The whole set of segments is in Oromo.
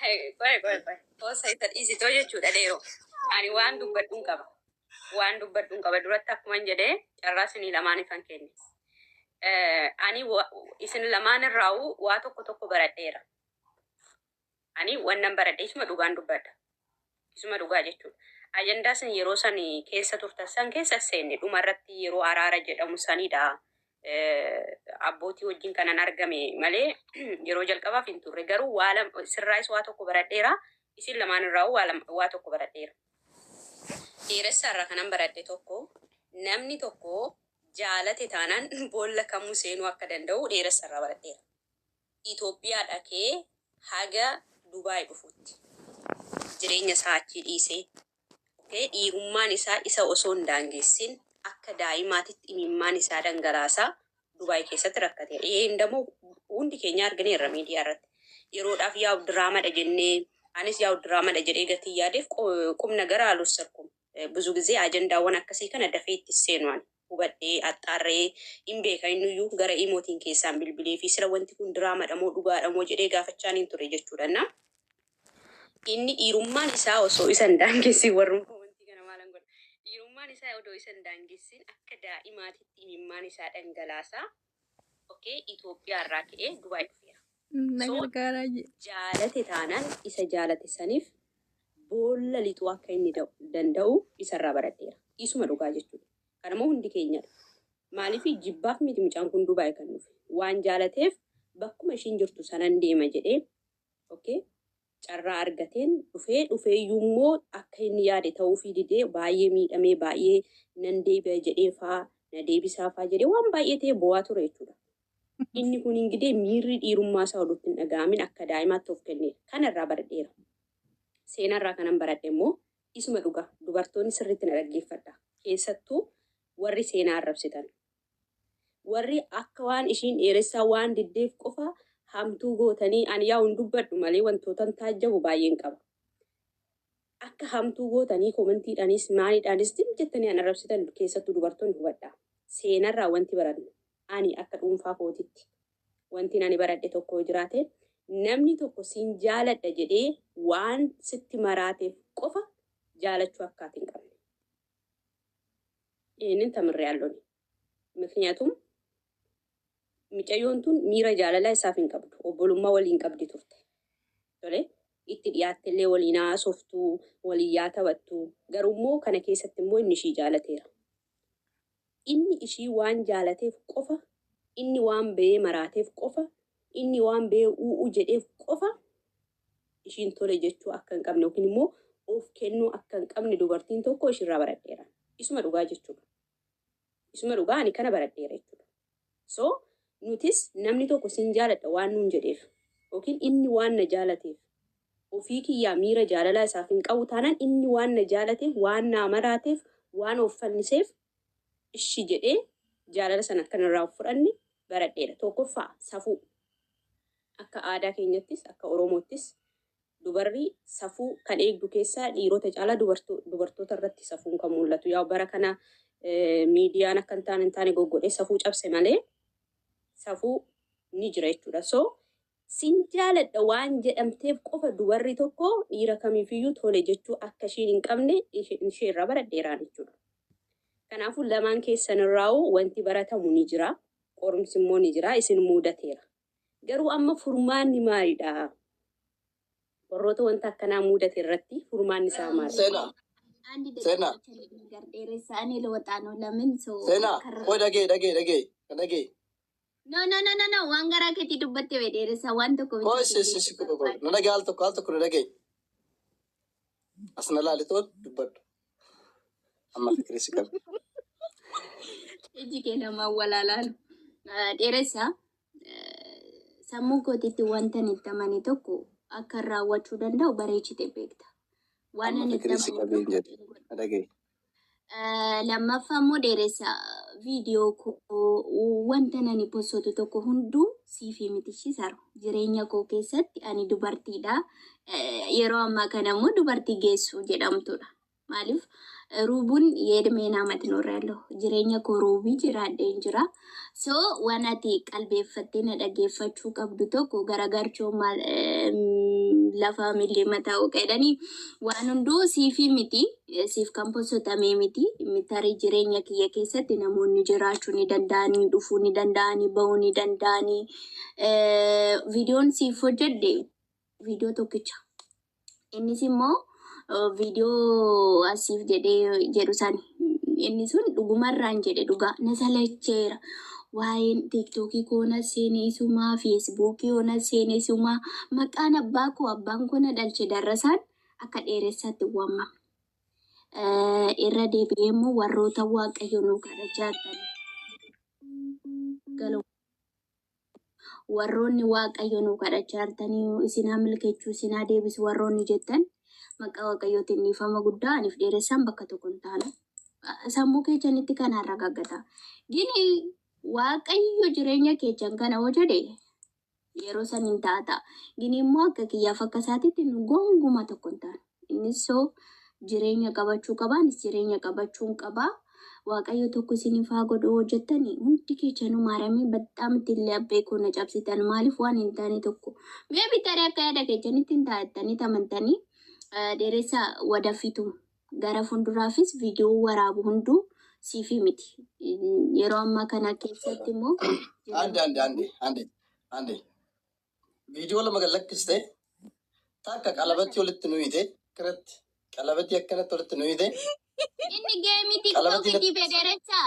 Qoe. Toosa isa dhiisitoo jechuudha dheeroo. Ani waan dubbadhuun qaba. Waan dubbadhuun qaba duratti akkuman jedhee carraa isinii lamaan ifan kenne. Ani isin lamaan irraa'u waa tokko baradheera. Ani wannan baradhe isuma dhugaan dubbadha. Isuma dhugaa jechuudha. Ajandaa san yeroo san keessa turtan san keessa seenne dhumarratti yeroo araara jedhamu sanidha. Abbootii wajjin kanan argame malee yeroo jalqabaaf hin turre garuu sirraayis waa tokko baradheera. Isin lamaan irraa waa tokko baradheera. Dheeressa irraa kanan baradhe tokko namni tokko jaalate taanaan boolla kamuu seenuu akka danda'u dheeressa irraa baradheera. Itoophiyaa dhaqee haga Dubaay dhufutti jireenya isaa achi dhiisee dhiirummaan isaa isa osoo hin daangessin akka daa'imaatitti imimmaan isaa dhangalaasaa Dubaay keessatti rakkate. Indammoo hundi keenya argineerra miidiyaa irratti. Yeroodhaaf yaa'u diraamadha jennee anis yaa'u diraamadha jedhee gatii yaadeef qubna gara alussarkum. ብዙ ጊዜ አጀንዳውን akkasii kana dafee itti seenuun hubadhee axxaarree hin beeka innuyyuu gara imootiin keessaan bilbilee fi sira wanti kun diraamadha moo dhugaadha moo jedhee gaafachaan hin ture jechuudha. Inni dhiirummaan isaa osoo isa hin daangessin warreen wanti kana maalan godha. Dhiirummaan isaa odoo isa hin daangessin akka daa'imaatitti imimmaan isaa dhangalaasaa Itoophiyaa irraa ka'ee Dubaay dhufeera. Jaalate taanaan isa jaalate saniif boolla lituu akka inni danda'u isarraa baradheera. Isuma dhugaa jechuudha. Kanammoo hundi keenyadha. Maaliif jibbaaf miti mucaan kun Dubaay kan dhufe. Waan jaalateef bakkuma ishiin jirtu sanan deema jedhee carraa argateen dhufeeyyuummoo akka inni yaade ta'uufii didee baay'ee miidhamee baay'ee nan deebi'a jedhee na deebisaa jedhee waan baay'ee ta'e bo'aa ture jechuudha. Inni kun ingidee miirri dhiirummaa isaa oduutti hin dhaga'amin akka daa'imaatti of kennee kanarraa baradheera. Seenarraa kanan baradhe immoo isuma dhugaa dubartoonni sirriitti na dhaggeeffadha. Keessattuu warri seenaa arrabsitan. Warri akka waan ishiin dheeressaa waan diddeef qofa hamtuu gootanii ani yaa hin dubbadhu malee wantootan taajjabu baay'een qaba. Akka hamtuu gootanii komantiidhaanis maaliidhaanis jettanii an arrabsitan keessattuu dubartoonni hubadha. Seenarraa wanti barannu ani akka dhuunfaa kootitti wanti ani baradhe tokko jiraate namni tokko siin jaaladha jedhee waan sitti maraateef qofa jaalachuu akkaatiin qabne. Inni tamirree allooni. Miknyaatuun micayyoon tun miira jaalalaa isaaf hin qabdu. Obbolummaa waliin qabdi turte. Itti dhiyaattellee waliin haasoftuu, waliin yaa taphattuu. Garuummoo kana keessatti immoo inni ishii jaalateera. Inni ishii waan jaalateef qofa, inni waan ba'ee maraateef qofa, inni waan ba'ee u'uu jedheef qofa ishiin tole jechuu akka hin qabne yookiin immoo of kennuu akka hin qabne dubartiin tokko ishirraa baradheera. Isuma dhugaa jechuudha. Isuma dhugaa ani kana baradheera jechuudha. So nutis namni tokko sin jaaladha waan nuun jedheef yookiin inni waan na jaalateef ofii kiyyaa miira jaalalaa isaaf hin qabu taanaan inni waan na jaalateef waan na maraateef waan of fanniseef ishi jedhee jaalala sana akkanarraa of fudhanne baradheera. Tokkoffaa safuu. Akka aadaa keenyattis akka Oromoottis dubarri safuu kan eegdu keessaa dhiirota caalaa dubartoota irratti safuun kan mul'atu. Yaa bara kana miidiyaan akka hin taane goggodhee safuu cabse malee safuu ni jira jechuudha. So sin jaaladha waan jedhamteef qofa dubarri tokko dhiira kamiifiyyuu tole jechuu akka ishiin hin qabne isheerraa baradheeraan jechuudha. Kanaafuu lamaan keessanirraa wanti baratamu ni jira. Qorumsi immoo ni jira. Isin muudateera. Garuu amma furmaanni maalidha? Warroota wanta akkanaa mudate irratti furmaanni isaa maali? Sena. Dhagee. No. Waan garaa keetii dubbatte dheeressa waan tokko. Na dhagee al tokko na dhagee. As na laalitoon dubbadhu. Amma fikirii si qabu. Iji kee namaa walaalaan. Dheeressa sammuu kootiitti wanta itti amane tokko akka raawwachuu danda'u bareechite beekta. Waan ani dhagee. Lammaffaa immoo dheeressa viidiyoo wanta ani postotu tokko hunduu siifi mitishisaru. Jireenya koo keessatti ani dubartiidha. Yeroo ammaa kana immoo dubartii geessu jedhamtudha. Maaliif ruubuun yeedmee naamatti norreello. Jireenya koo ruubii jiraadheen jira. So waan ati qalbeeffattee na dhaggeeffachuu qabdu tokko garagarchoo lafa millee mataa oqedanii waan hunduu siifi miti siif kan posotamee miti tarii jireenya kiyya keessatti namoonni jiraachuu ni danda'anii dhufuu ni danda'anii bahuu ni danda'anii viidiyoon siif hojjedhe viidiyoo tokkicha innis immoo viidiyoo asiif jedhee jedhu san inni sun dhugumarraan jedhe dhugaa na salacheera. Waa'een tiktokii koona seeneessumaa feesbuukii koona seeneessumaa maqaan abbaa koo abbaan koona dhalche darrasaan akka dheeressaatti waamama. Irra deebi'ee immoo warroota waaqayyo nuu kadhachaa jirtan warroonni waaqayyo nuu kadhachaa jirtanii isinaa milkeechuu isinaa deebisu warroonni jettan maqaa waaqayyootiin dhiifama guddaa aniif dheeressaan bakka tokko hin taane sammuu keessanitti kanaan ragaggata. Gini waaqayyo jireenya keessan kana hojjete yeroo san hin taata. Gini immoo akka kiyyaaf akka isaatitti nu gonguma tokko hin taane. Innis soo jireenya qabachuu qabaanis jireenya qabachuun qabaa. Waaqayyo tokko isiniif haa godhu hojjettanii hundi keessanuu maaramii badhaamatti illee abbee koo na cabsitan maaliif waan hin taane tokko. Mee bittaree akka yaada keessanitti hin taa'ettanii tamantanii dheeressa wadafitu gara fuulduraafis viidiyoo waraabu hunduu siifi miti. Yeroo ammaa kana keessatti immoo ande viidiyoo lama gallakkiste takka qalabatti walitti nuyite kiratti qalabatti akkanatti walitti nuyite inni geemii tiktookitii federeessa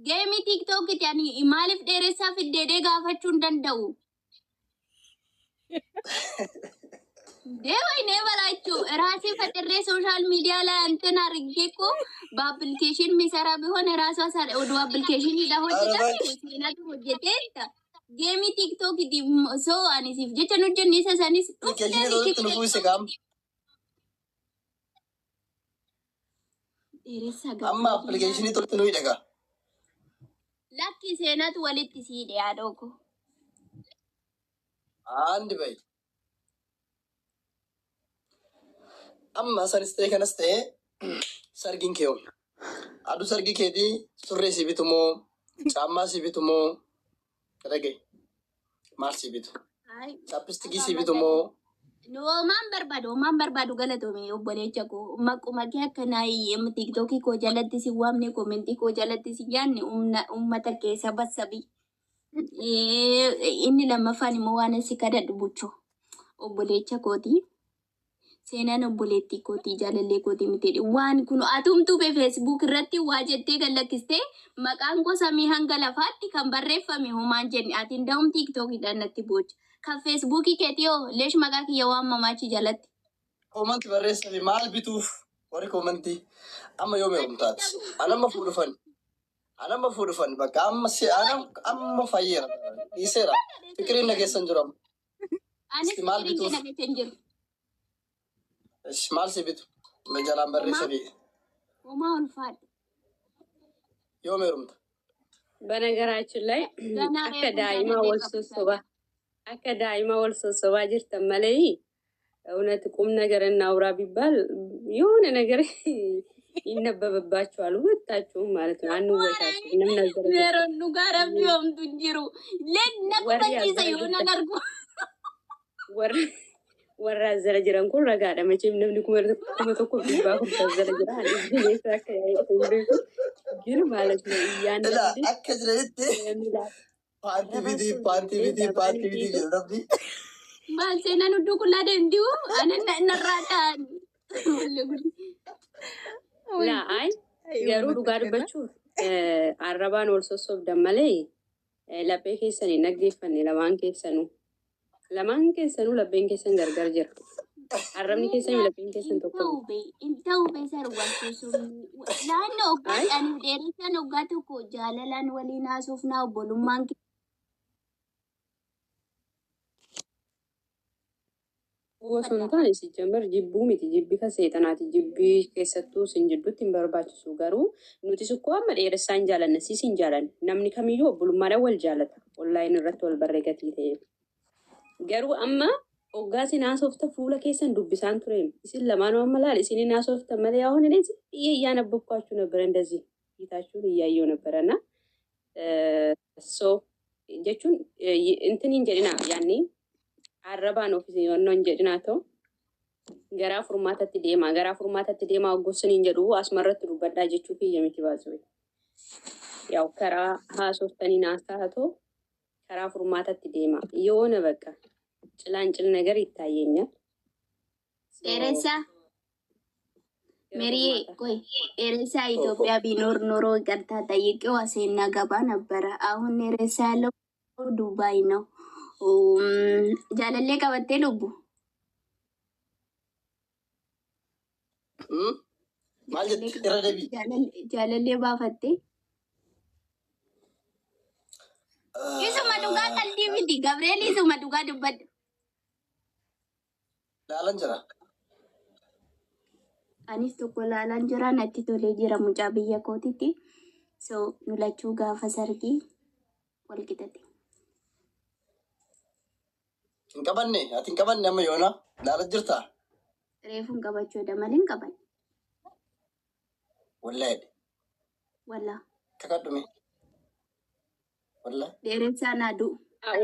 geemii tiktookitii ani maaliif dheeressaa fiddeedee gaafachuu hin danda'u. Dewa ini balachu rasi fatirre social media la antena rigeko ba application misara bihone raso asar odu application ida hojjeta sina tu hojjeta game tiktok di so anisif jecha no jenni sanis amma application itu tunu daga lakki senat walitti side adoko andi bay amma sariste kanaste sargin keo adu sargi kedi surre sibitumo chamma sibitumo kadage mar sibitu chapistiki sibitumo no man barbado galato me obbolecha ko makuma ke kanai em tiktok ko jalatti si wamne commenti ko jalatti si yanni ummata ke sabasabi inni lama fani mo wana sikada dubucho obbolecha koti seenaan obboleettii kootii jaalallee kootii miti waan kun atumtuu be Facebook irratti waa jettee gallakkiste maqaan gosa mi hanga lafaatti kan barreeffame homaan jenni ati ndaum TikTok idannatti bocha kan Facebook keetiyo leesh maqaa kiyya waan mamaachi jalatti comment barreessame maal bituuf wari commenti amma yoo me umtaat anama fuudhufan bakka amma fayyera isera fikrin nageessan jiram anis maal bituuf nageessan jiru mal sibitu menjalan barreessabi homaa ulfaadha yoo meerumta በነገራችን ላይ akka daa'ima wal sossobaa jirtan malee እውነት ቁም ነገር እናውራ ቢባል የሆነ ነገር ይነበብባችኋል ሁለታችሁም ማለት ነው። አንወታሽ ምንም ነገር ሜሮኑ ጋር ቢሆንቱ ጅሩ ለነቀበጪ የሆነ ነርጎ ወራ ዘረጅረን ኩን ረጋዳ መቼም ነብኒ ኩመ ተኮ ቢባኩ ዘረጅራ ግን ማለት ነው ያን አከዝለልት ፓንቲ ቪዲ ጀረብዲ ባንሴና ኑዱ ኩላ ደንዲው አነና ነራታ ላ አይ ገሩ ዱጋድበቹ አረባን ወልሶሶብ ደመለ ለቤ ኬሰኒ ነግፈኒ ለማን ኬሰኑ ለቤን ኬሰን ገርገር ጅራ አረምኒ ኬሰኒ ለቤን ኬሰን ተኮ ኢንታው በሰር ዋንሱ ላኖ ባኒ ደሪሳ ነው ጋቱ ኮ ጃለላን ወሊና ሱፍና ቦሉማን ወሶንታን ሲጀመር ጅቡ ሚቲ ጅቢ ከሰይጣናት ጅቢ ከሰቱ ሲንጅዱት እንበርባቹ ጋሩ ኑቲስ እኮ አመደረሳን ጃለነ ሲሲን ጃለን ነምኒ ከሚዩ ቦሉማዳ ወል ጃለታ ኦንላይን ረቶ ወልበረገት ይቴ ገሩ አማ ኦጋሲ ናሶፍተ ፉለ ከሰን ዱብሳን ትሬም ሲል ለማኑ አመላል ሲኒ ናሶፍተ መለ አሁን እንደዚህ እያነበብኳችሁ ነበር እንደዚህ ይታችሁ እያየው ነበርና ሶ ጀቹን እንትን እንጀሪና ያኔ አረባን ኦፊስ የሆነው እንጀሪናቶ Garaa furmaatatti deemaa. Garaa furmaatatti deemaa gossaniin jedhu asumarratti dubbadhaa jechuu kiyya miti baasuu. Yaa'u karaa haasoftanii naasaa haa ta'u karaa furmaatatti deemaa. Yoona bakka ጭላንጭል ነገር ይታየኛል። ኤሬሳ ሜሪ ቆይ ኤሬሳ ኢትዮጵያ ቢኖር ኖሮ ይቅርታ ጠይቄው አሴና ገባ ነበረ። አሁን ኤሬሳ ያለው ዱባይ ነው። ጃለሌ ቀበቴ ልቡ ጃለሌ ባፈቴ ይሱማ ዱጋ ቀልዲ ሚቲ ገብርኤል ይሱማ ዱጋ ዱበድ laalan jira. Anis tokko laalan jira natti tolee jira mucaa biyya kootitti. So nulachuu gaafa sargii wal qixate. Hin qabanne ati hin qabanne amma yoona laalan jirta. Reefuun qabachuudha malee hin qaban. Wallahi. Walla. Kakadhume. Walla. Dheeressaa naaduu.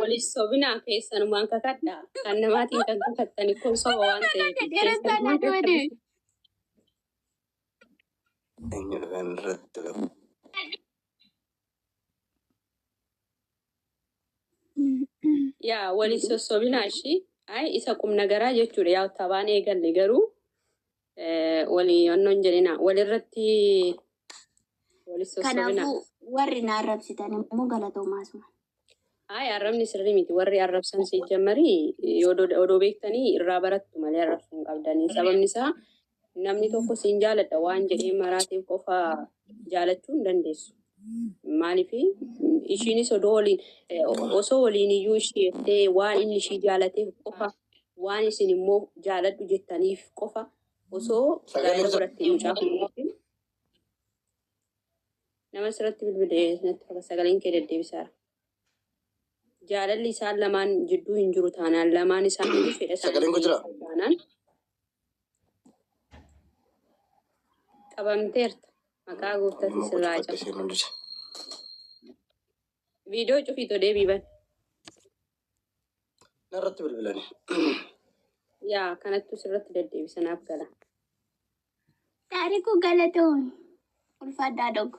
Walis sobinaa keessanumaan kakadhaa. Kan namaatiin kan kakattani kun soba waan ta'eef. Dheeressaa naaduu wadee. Eenyudha kan irratti gahu. Yaa walis sossobinaa ishii. Isa qubna garaa jechuudha. Yaa tabaan eegalle garuu walii annoon jedhina. Walirratti walis sossobinaa. Kanaafuu warri na arrabsitan immoo galatoomaasuma. Arrabni sirrii miti. Warri arrabsan si jammarii odoo beektanii irraa barattu malee arrabsuu hin qabdanii. Sababni isaa namni tokko siin jaaladha waan jedhee maraateef qofa jaalachuu hin dandeessu. Maaliif ishiinis osoo waliin iyyuu ishee jettee waan inni ishii jaalateef qofa waan isin immoo jaaladhu jettaniif qofa osoo gaa'ela godhattee mucaa kun nama sirratti bilbilee natti sagaleen kee deddeebisaara. Jaalalli isaan lamaan jidduu hin jiru taanaan lamaan isaanii fedha isaanii taanaan qabamteerta maqaa gooftatti sirraa cabu. Viidiyoo cufiitoo deebiiban. Narratti bilbilani. Yaa kanattu sirratti deddeebisanaaf gala. Taariku galatoon ulfaadhaa dhuggu.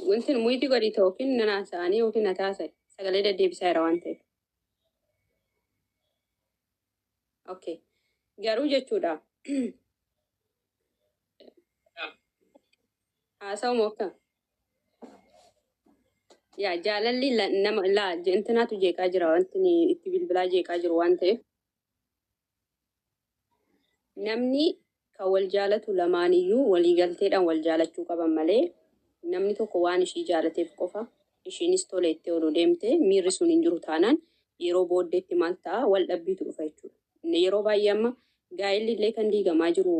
Wanti muyti godhi yookiin nanaasa'anii yookiin nataasa'e sagalee deddeebisaa jira waan ta'eef. Okay. Garuu jechuudha. Haasa'u mooftaa. Yaa jaalalli nama intinaatu jeeqaa jira wanti itti bilbilaa jeeqaa jiru waan ta'eef. Namni kan wal jaalatu lamaaniyyuu waliigalteedhaan wal jaalachuu qaban malee namni tokko waan ishii jaalateef qofa ishiinis tola itti oduu deemte miirri sun hin jiru taanaan yeroo booddeetti maal ta'a wal dhabbiitu dhufa jechuudha. Yeroo baay'ee amma gaa'elli illee kan diigamaa jiru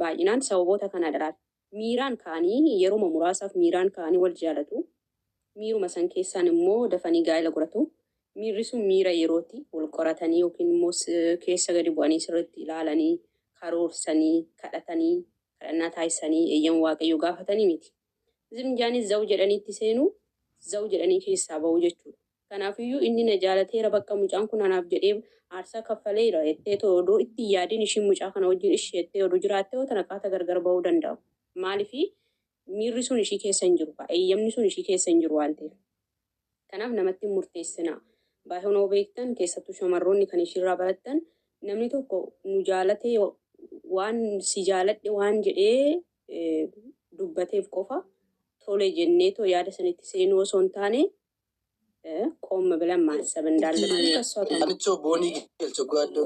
baay'inaan sababoota kana dalaala. Miiraan ka'anii yeroo muraasaaf miiraan ka'anii wal jaalatu. Miiruma san keessaan immoo dafanii gaa'ela godhatu. Miirri sun miira yerootti wal qoratanii yookiin immoo keessa gadi bu'anii sirriitti ilaalanii karoorsanii kadhatanii kadhannaa taasisanii eeyyama waaqayyoo gaafatanii miti. Zimjaanis zau jedhaniitti seenuu zau jedhanii keessaa ba'u jechuudha. Kanaafiyyuu inni na jaalateera bakka mucaan kun anaaf jedhee aarsaa kaffaleera jettee odoo itti yaadiin ishiin mucaa kana wajjin ishee jettee oduu jiraattee yoo tanaqaata gargar ba'uu danda'u. Maaliifii miirri sun ishii keessa hin jiru. Eeyyamni sun ishii keessa hin jiru waan ta'eef. Kanaaf namatti murteessinaa. Baay'inoo beektan keessattuu shamarroonni kan ishiirraa barattan namni tokko nu jaalatee waan si jaaladhe waan jedhee dubbateef qofa tole jenneetoo yaada sanitti seenuu osoo hin taane qoomma bilan maasab indaallee Anicho boonii gelcho gaaddo.